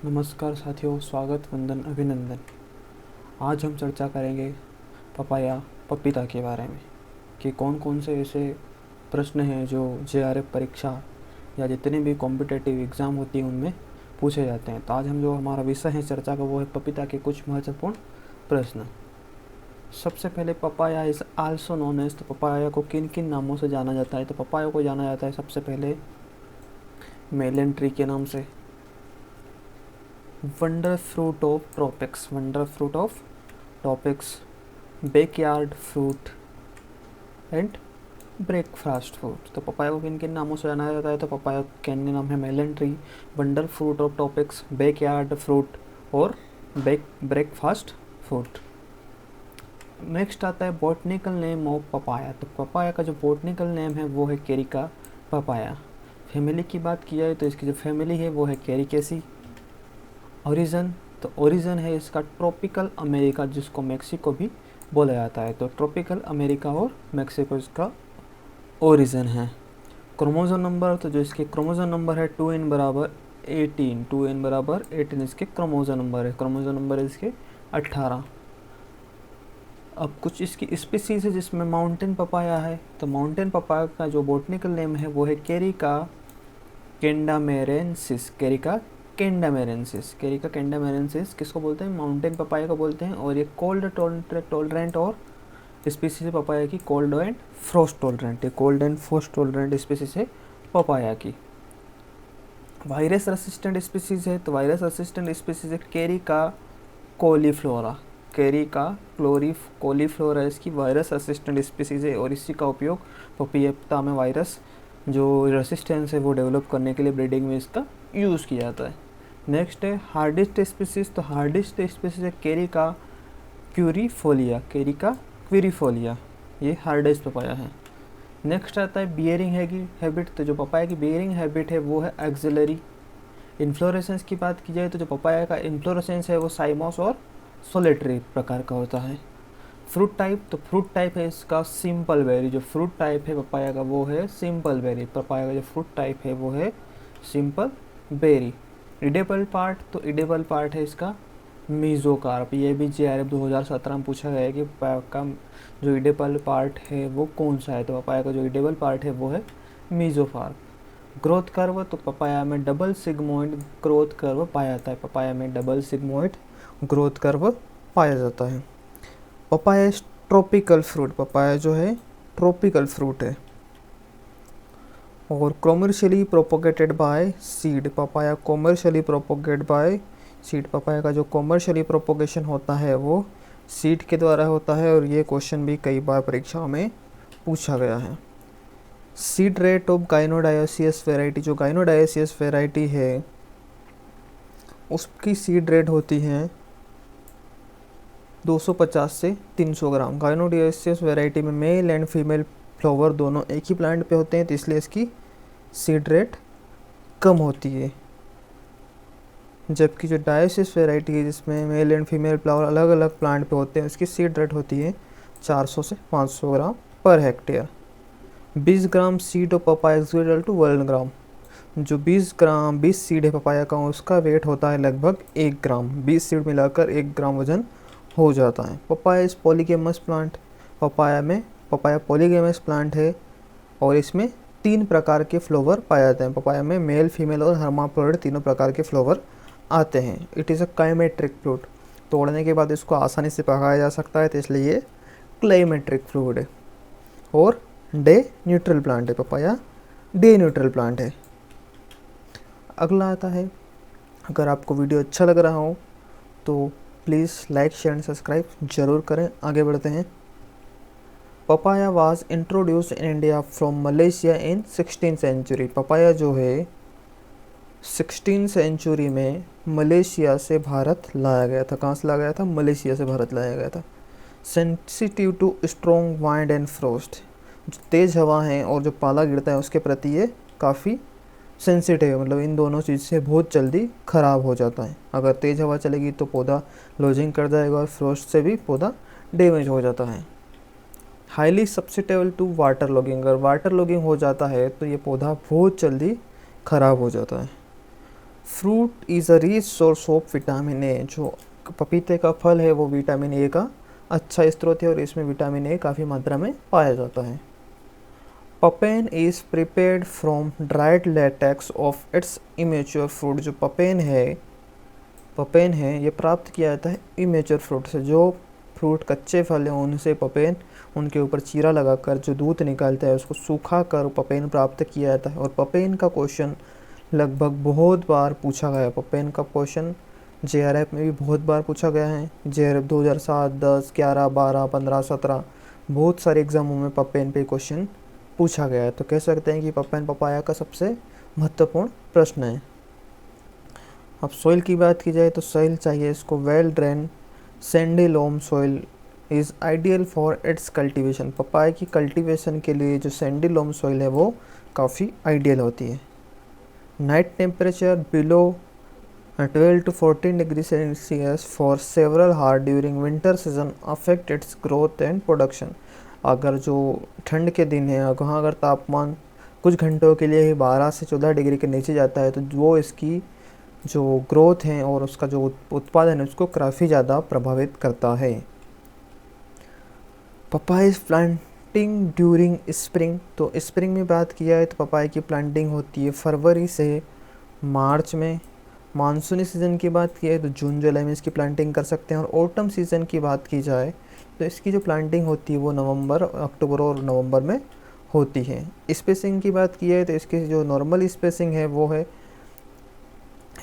नमस्कार साथियों, स्वागत, वंदन, अभिनंदन। आज हम चर्चा करेंगे पपाया पपीता के बारे में कि कौन कौन से ऐसे प्रश्न हैं जो जेआरएफ परीक्षा या जितने भी कॉम्पिटिटिव एग्ज़ाम होती हैं उनमें पूछे जाते हैं। तो आज हम जो हमारा विषय है चर्चा का वो है पपीता के कुछ महत्वपूर्ण प्रश्न। सबसे पहले papaya is also known as, तो पपाया को किन किन नामों से जाना जाता है? तो पपाया को जाना जाता है सबसे पहले मेलन ट्री के नाम से, wonder fruit of tropics, backyard fruit and breakfast fruit. तो पपाया को किन किन नामों से जाना जाता है? तो पपाया के अन्य नाम है melon tree, wonder fruit of tropics, backyard fruit और ब्रेकफास्ट फ्रूट। नेक्स्ट आता है बॉटनिकल नेम ऑफ पपाया। तो पपाया का जो बॉटनिकल नेम है वो है केरिका पपाया। फैमिली की बात की जाए तो इसकी जो फैमिली है वो है कैरिकेसी। ओरिजिन, तो ओरिजिन है इसका ट्रॉपिकल अमेरिका, जिसको मेक्सिको भी बोला जाता है। तो ट्रॉपिकल अमेरिका और मेक्सिको इसका ओरिजिन है। क्रोमोसोम नंबर, तो जो इसके क्रोमोसोम नंबर है 2n बराबर 18 इसके क्रोमोसोम नंबर है। क्रोमोसोम नंबर है इसके 18। अब कुछ इसकी स्पीसीज है जिसमें माउंटेन पपाया है। तो माउंटेन पपाया का जो बॉटनिकल नेम है वो है केरिका कैंडामेरेंसिस। केरिका कैंडामेरेंसिस किसको बोलते हैं? माउंटेन पपाया को बोलते हैं। और ये कोल्ड टॉलरेंट और स्पीसीज पपाया की कोल्ड एंड फ्रोस्ट टॉलरेंट, ये cold and frost tolerant species है पपाया की। वायरस रेसिस्टेंट स्पीसीज है, तो वायरस रेसिस्टेंट स्पीसीज है केरिका कॉलीफ्लोरा। कॉलीफ्लोरा इसकी वायरस रेसिस्टेंट स्पीसीज है और इसी का उपयोग पपीता में वायरस जो रेसिस्टेंस है वो डेवलप करने के लिए ब्रीडिंग में इसका यूज़ किया जाता है। नेक्स्ट है हार्डेस्ट स्पीसीज, तो हार्डेस्ट स्पीसीज है केरिका क्यूरीफोलिया, ये हार्डेस्ट पपाया है। नेक्स्ट आता है बियरिंग हैबिट, तो जो पपाया की बियरिंग हैबिट है वो है एक्सिलरी। इन्फ्लोरेसेंस की बात की जाए तो जो पपाया का इन्फ्लोरेसेंस है वो साइमोस और सोलेटरी प्रकार का होता है। फ्रूट टाइप, तो फ्रूट टाइप है इसका सिंपल बेरी। जो फ्रूट टाइप है पपाया का वो है सिंपल बेरी। पपाया का जो फ्रूट टाइप है वो है सिंपल बेरी। इडेबल पार्ट, तो इडेबल पार्ट है इसका मीजोकार्प। ये भी जेआरएफ 2017 में पूछा गया है कि पपाया का जो इडेबल पार्ट है वो कौन सा है? तो पपाया का जो इडेबल पार्ट है वो है मीजोकार्प। ग्रोथ कर्व, तो पपाया में डबल सिग्मोइड ग्रोथ कर्व पाया जाता है। पपाया में डबल सिग्मोइड ग्रोथ कर्व पाया जाता है। पपाया ट्रॉपिकल फ्रूट, पपाया जो है ट्रॉपिकल फ्रूट है। और commercially propagated by seed, papaya commercially propagate by seed. Papaya का जो कॉमर्शियली प्रोपोगेशन होता है वो सीड के द्वारा होता है और ये क्वेश्चन भी कई बार परीक्षाओं में पूछा गया है। सीड रेट ऑफ गाइनोडायोसियस वेराइटी, जो गाइनोडायोसियस वेराइटी है उसकी सीड रेट होती है 250 से 300 ग्राम। गाइनोडायोसियस वेराइटी में मेल एंड फीमेल फ्लावर दोनों एक ही प्लांट पे होते हैं, तो इसलिए इसकी सीड रेट कम होती है। जबकि जो डायोसिस वेराइटी है जिसमें मेल एंड फीमेल फ्लावर अलग अलग प्लांट पे होते हैं, उसकी सीड रेट होती है 400 से 500 ग्राम पर hectare. 20 gram seed of papaya equal to 1 gram. जो 20 सीड है पपाया का उसका वेट होता है लगभग 1 ग्राम। 20 सीड मिलाकर 1 ग्राम वजन हो जाता है। पपाया इस पॉलीगेमस प्लांट, पपाया पॉलीगेमस प्लांट है और इसमें 3 प्रकार के फ्लावर पाए जाते हैं। पपाया में मेल, फीमेल और हर्माफ्रोडिट तीनों प्रकार के फ्लावर आते हैं। इट इज़ अ काइमेट्रिक फ्रूट, तोड़ने के बाद इसको आसानी से पकाया जा सकता है, तो इसलिए ये क्लाइमेट्रिक फ्रूट है। और डे न्यूट्रल प्लांट है, पपाया डे न्यूट्रल प्लांट है। अगला आता है, अगर आपको वीडियो अच्छा लग रहा हो तो please like, share and subscribe ज़रूर करें। आगे बढ़ते हैं। Papaya was introduced in India from Malaysia in 16th century. Papaya जो है 16th सेंचुरी में मलेशिया से भारत लाया गया था। कहाँ से लाया गया था? मलेशिया से भारत लाया गया था। Sensitive to strong wind and frost, जो तेज़ हवा है और जो पाला गिरता है उसके प्रति ये काफ़ी सेंसिटिव है। मतलब इन दोनों चीज़ से बहुत जल्दी ख़राब हो जाता है। अगर तेज़ हवा चलेगी तो पौधा लूजिंग कर जाएगा और फ्रोस्ट से भी पौधा डैमेज हो जाता है। हाईली सब्सिटेबल टू वाटर लॉगिंग, अगर वाटर लॉगिंग हो जाता है तो ये पौधा बहुत जल्दी ख़राब हो जाता है। Fruit is a rich source of vitamin A. जो पपीते का फल है वो विटामिन ए का अच्छा स्रोत है और इसमें विटामिन ए काफ़ी मात्रा में पाया जाता है। Papain is prepared from dried latex of its immature fruit. जो पपेन है ये प्राप्त किया जाता है इमेच्योर फ्रूट से। जो फ्रूट कच्चे फल हैं उनसे पपेन, उनके ऊपर चीरा लगाकर जो दूध निकालता है उसको सूखा कर पपेन प्राप्त किया जाता है। और पपेन का क्वेश्चन लगभग बहुत बार पूछा गया है। पपेन का क्वेश्चन JRF में भी बहुत बार पूछा गया है। JRF 2007, 10, 11, 12, 15, 17 बहुत सारे एग्जामों में पपेन पे क्वेश्चन पूछा गया है। तो कह सकते हैं कि पपेन पपाया का सबसे महत्वपूर्ण प्रश्न है। अब सॉइल की बात की जाए तो सॉइल चाहिए इसको well drained sandy loam soil is ideal for its cultivation. Papaya की कल्टीवेशन के लिए जो सैंडी लोम सॉइल है वो काफ़ी आइडियल होती है। Night temperature below 12 to 14 degree Celsius for several hour during winter season affect its growth and production. अगर जो ठंड के दिन है वहाँ अगर तापमान कुछ घंटों के लिए 12 से 14 डिग्री के नीचे जाता है तो वो इसकी जो ग्रोथ है और उसका जो उत्पादन है उसको काफ़ी ज़्यादा प्रभावित करता है। Papaya planting during spring. तो स्प्रिंग में बात किया है तो पपाया की प्लांटिंग होती है फरवरी से मार्च में। मानसूनी सीज़न की बात की है तो जून जुलाई में इसकी प्लांटिंग कर सकते हैं। और ऑटम सीज़न की बात की जाए तो इसकी जो प्लांटिंग होती है वो नवंबर, अक्टूबर और नवंबर में होती है। स्पेसिंग की बात की है तो इसकी जो नॉर्मल स्पेसिंग है वो है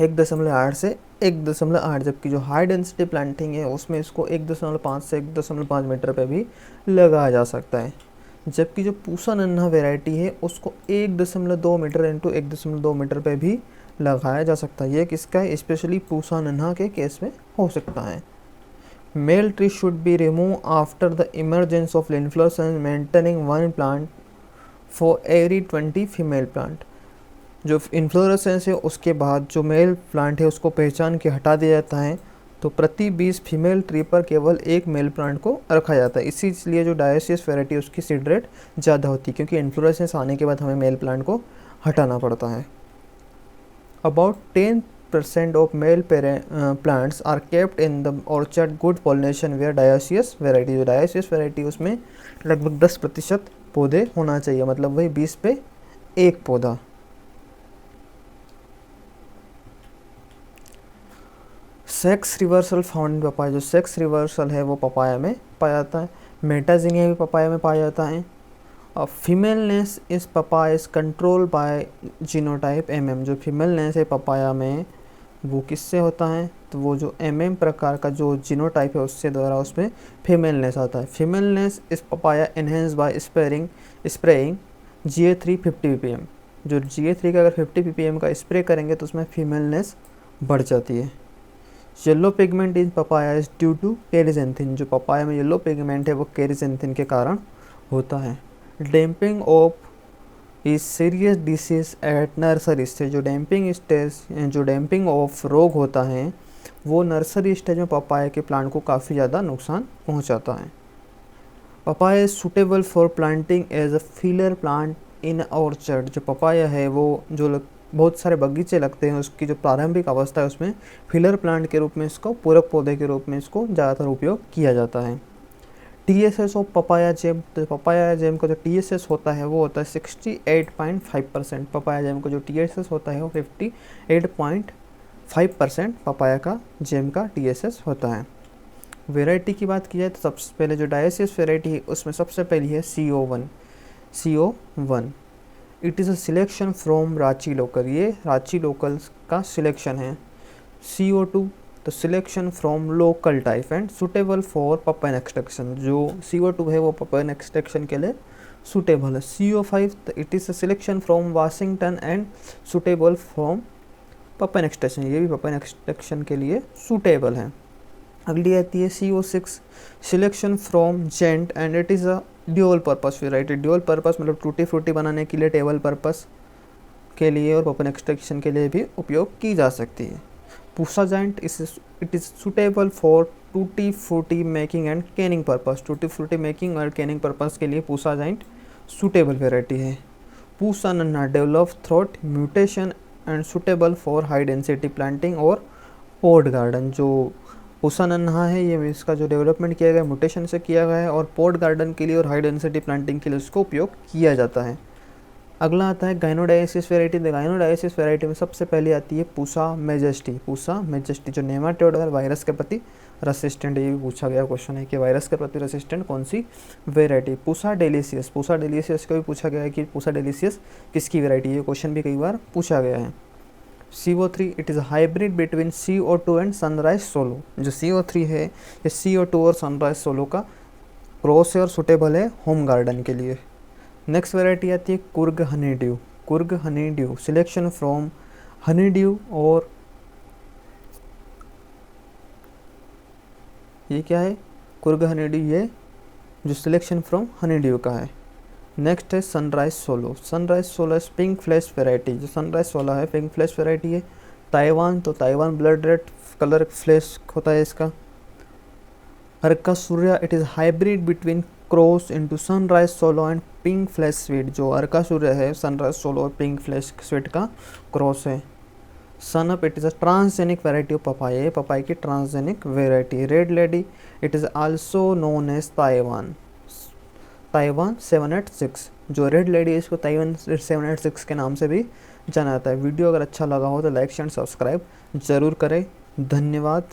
1.8 से 1.8, जबकि जो हाई डेंसिटी प्लांटिंग है उसमें इसको 1.5 से 1.5 मीटर पे भी लगाया जा सकता है। जबकि जो पूसा नन्हा वैरायटी है उसको 1.2 मीटर इंटू 1.2 मीटर पे भी लगाया जा सकता है। ये किसका है? स्पेशली पूसा नन्हा के केस में हो सकता है। Male tree should be remove after the emergence of inflorescence maintaining 1 plant for every 20 female plant. जो इन्फ्लोरेसेंस है उसके बाद जो मेल प्लांट है उसको पहचान के हटा दिया जाता है तो प्रति 20 फीमेल ट्री पर केवल एक मेल प्लांट को रखा जाता है। इसीलिए जो डायोसियस वैरायटी उसकी सीड रेट ज़्यादा होती है क्योंकि इन्फ्लोरेसेंस आने के बाद हमें मेल प्लांट को हटाना पड़ता है। About 10% of male plants are kept in the orchard good pollination where dioecious variety. जो डायोसियस वैरायटी उसमें लगभग 10% पौधे होना चाहिए, मतलब वही 20 पे एक पौधा। Sex reversal found in papaya. जो सेक्स रिवर्सल है वो पपाया में पाया जाता है। मेटाजिनिया भी पपाया में पाया जाता है। फीमेलनेस इस papaya is control by genotype MM। जो फीमेलनेस है पपाया में वो किससे होता है? तो वो जो MM प्रकार का जो जीनोटाइप है उससे द्वारा उसमें फीमेलनेस आता है। फीमेलनेस इस papaya enhance bye spraying GA3 50 ppm। जो GA3 का अगर 50 ppm का स्प्रे करेंगे तो उसमें फीमेलनेस बढ़ जाती है। Yellow pigment in papaya is due to caricaxanthin. जो पपाया में येलो पिगमेंट है वो केरिजेंथिन के कारण होता है। Damping off is serious disease at nursery stage. जो डैम्पिंग ऑफ रोग होता है वो नर्सरी स्टेज में पपाया के प्लांट को काफ़ी ज़्यादा नुकसान पहुंचाता है। Papaya is suitable for planting as a filler plant in orchard. जो पपाया है वो जो बहुत सारे बगीचे लगते हैं उसकी जो प्रारंभिक अवस्था है उसमें फिलर प्लांट के रूप में इसको, पूरक पौधे के रूप में इसको ज़्यादातर उपयोग किया जाता है। TSS of papaya gem. तो पपाया जेम का जो TSS होता है वो होता है 68.5%। पपाया जेम का जो TSS होता है वो 58.5% पपाया का जेम का TSS होता है। वेराइटी की बात की जाए तो सबसे पहले जो डायोसियस वेराइटी है उसमें सबसे पहली है CO1। It is a selection from Ranchi local. ये रांची लोकल का सिलेक्शन है। CO2 तो selection from local type and suitable for papain extraction. जो CO2 है वो पपाइन एक्सट्रैक्शन के लिए सुटेबल है। CO5 तो it is a selection from Washington and suitable from papain extraction. ये भी पपाइन एक्सट्रैक्शन के लिए सुटेबल है। अगली आती है CO6 selection from giant and it is a dual purpose variety. Dual purpose मतलब टूटी फ्रूटी बनाने के लिए, टेबल पर्पस के लिए और पपाइन एक्सट्रैक्शन के लिए भी उपयोग की जा सकती है। Pusa giant it is suitable for tutti frutti making and Canning purpose. Tutti frutti making और कैनिंग पर्पस के लिए पूसा जाइंट सुटेबल वेराइटी है। पूसा नन्हा develop throat mutation and suitable for high density planting और पॉट गार्डन। जो पूसा नन्हा है ये इसका जो डेवलपमेंट किया गया है म्यूटेशन से किया गया है और पॉट गार्डन के लिए और हाई डेंसिटी प्लांटिंग के लिए उसको उपयोग किया जाता है। अगला आता है गाइनोडाइसिस वेराइटी। गाइनोडाइसिस वेराइटी में सबसे पहले आती है पूसा मेजेस्टी। पूसा मेजेस्टी जो नेमाटोड और वायरस के प्रति रेसिस्टेंट, ये भी पूछा गया क्वेश्चन है कि वायरस के प्रति रेसिस्टेंट कौन सी variety. Pusa delicious, Pusa delicious को भी पूछा गया है कि पूसा डेलिशियस किसकी वेराइटी है, ये क्वेश्चन भी कई बार पूछा गया है। CO3 it is hybrid between CO2 and sunrise solo. जो CO3 है ये CO2 और सनराइज सोलो का क्रॉस है और सुटेबल है होम गार्डन के लिए। नेक्स्ट वेराइटी आती है Coorg honeydew. Coorg honeydew selection from honeydew, और ये क्या है कुर्ग हनीड्यू, ये जो सिलेक्शन फ्रॉम हनीड्यू का है। नेक्स्ट है सनराइज सोलो। सनराइज सोलो है पिंक फ्लैश वेराइटी। जो सनराइज सोलो है पिंक फ्लैश वेराइटी है। ताइवान, तो Taiwan blood red colour flesh होता है इसका। Arka Surya it is hybrid between cross into sunrise solo and pink flesh sweet. जो अर्का सूर्या है सनराइज सोलो और पिंक फ्लैश स्वीट का क्रॉस है। Sunup it is a transgenic variety of papaya. Papaya की transgenic variety. Red lady it is also known as Taiwan. Taiwan 786। जो red lady है इसको Taiwan 786 के नाम से भी जाना जाता है। वीडियो अगर अच्छा लगा हो तो लाइक शेयर सब्सक्राइब ज़रूर करें। धन्यवाद।